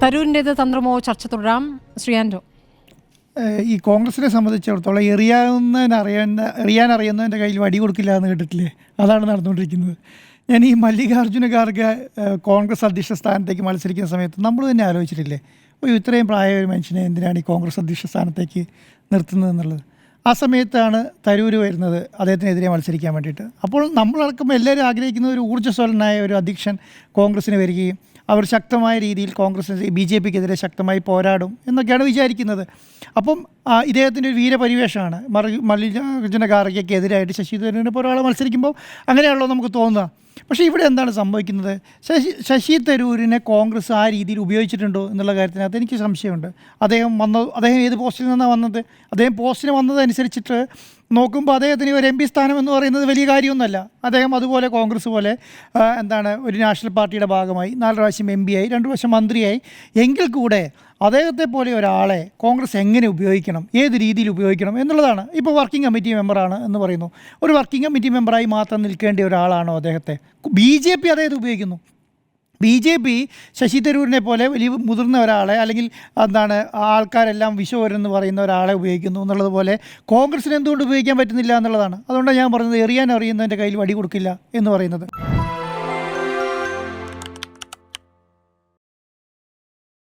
തരൂരിൻ്റേത് തന്ത്രമോ? ചർച്ച തുടരാം. ശ്രീ ആൻഡോ. ഈ കോൺഗ്രസിനെ സംബന്ധിച്ചിടത്തോളം എറിയാനറിയുന്നതിൻ്റെ കയ്യിൽ വടി കൊടുക്കില്ല എന്ന് കേട്ടിട്ടില്ലേ? അതാണ് നടന്നുകൊണ്ടിരിക്കുന്നത്. ഞാൻ ഈ മല്ലികാർജ്ജുന ഖാർഗെ കോൺഗ്രസ് അധ്യക്ഷ സ്ഥാനത്തേക്ക് മത്സരിക്കുന്ന സമയത്ത് നമ്മൾ തന്നെ ആലോചിച്ചിട്ടില്ലേ, ഇത്രയും പ്രായമായ ഒരു മനുഷ്യനെ എന്തിനാണ് ഈ കോൺഗ്രസ് അധ്യക്ഷ സ്ഥാനത്തേക്ക് നിർത്തുന്നത് എന്നുള്ളത്. ആ സമയത്താണ് തരൂർ വരുന്നത് അദ്ദേഹത്തിനെതിരെ മത്സരിക്കാൻ വേണ്ടിയിട്ട്. അപ്പോൾ നമ്മളടക്കം എല്ലാവരും ആഗ്രഹിക്കുന്ന ഒരു ഊർജ്ജസ്വലനായ ഒരു അധ്യക്ഷൻ കോൺഗ്രസ്സിന് വരികയും അവർ ശക്തമായ രീതിയിൽ കോൺഗ്രസ് BJPക്കെതിരെ ശക്തമായി പോരാടും എന്നൊക്കെയാണ് വിചാരിക്കുന്നത്. അപ്പം ഇദ്ദേഹത്തിൻ്റെ ഒരു വീരപരിവേഷമാണ്. മല്ലികാർജ്ജുന ഖാർഗെക്കെതിരായിട്ട് ശശി തരൂരിനെ പോലെ ഒരാൾ മത്സരിക്കുമ്പോൾ അങ്ങനെയാണല്ലോ നമുക്ക് തോന്നുക. പക്ഷേ ഇവിടെ എന്താണ് സംഭവിക്കുന്നത്? ശശി തരൂരിനെ കോൺഗ്രസ് ആ രീതിയിൽ ഉപയോഗിച്ചിട്ടുണ്ടോ എന്നുള്ള കാര്യത്തിനകത്ത് എനിക്ക് സംശയമുണ്ട്. അദ്ദേഹം ഏത് പോസ്റ്റിൽ നിന്നാണ് വന്നത്? അദ്ദേഹം പോസ്റ്റിന് വന്നതനുസരിച്ചിട്ട് നോക്കുമ്പോൾ അദ്ദേഹത്തിന് ഒരു MP സ്ഥാനം എന്ന് പറയുന്നത് വലിയ കാര്യമൊന്നുമല്ല. അദ്ദേഹം അതുപോലെ കോൺഗ്രസ് പോലെ ഒരു നാഷണൽ പാർട്ടിയുടെ ഭാഗമായി 4 പ്രാവശ്യം MP ആയി, 2 പ്രാവശ്യം മന്ത്രിയായി. എങ്കിൽ കൂടെ അദ്ദേഹത്തെ പോലെ ഒരാളെ കോൺഗ്രസ് എങ്ങനെ ഉപയോഗിക്കണം, ഏത് രീതിയിൽ ഉപയോഗിക്കണം എന്നുള്ളതാണ്. ഇപ്പോൾ വർക്കിംഗ് കമ്മിറ്റി മെമ്പറാണ് എന്ന് പറയുന്നു. ഒരു വർക്കിംഗ് കമ്മിറ്റി മെമ്പറായി മാത്രം നിൽക്കേണ്ട ഒരാളാണോ അദ്ദേഹത്തെ? BJP അദ്ദേഹത്തെ ഉപയോഗിക്കുന്നു. BJP ശശി തരൂരിനെ പോലെ വലിയ മുതിർന്ന ഒരാളെ, അല്ലെങ്കിൽ ആൾക്കാരെല്ലാം വിശ്വവരെന്ന് പറയുന്ന ഒരാളെ ഉപയോഗിക്കുന്നു എന്നുള്ളതുപോലെ കോൺഗ്രസിന് എന്തുകൊണ്ട് ഉപയോഗിക്കാൻ പറ്റുന്നില്ല എന്നുള്ളതാണ്. അതുകൊണ്ടാണ് ഞാൻ പറഞ്ഞത് എറിയാൻ അറിയുന്നതിൻ്റെ കയ്യിൽ വടി കൊടുക്കില്ല എന്ന് പറയുന്നത്.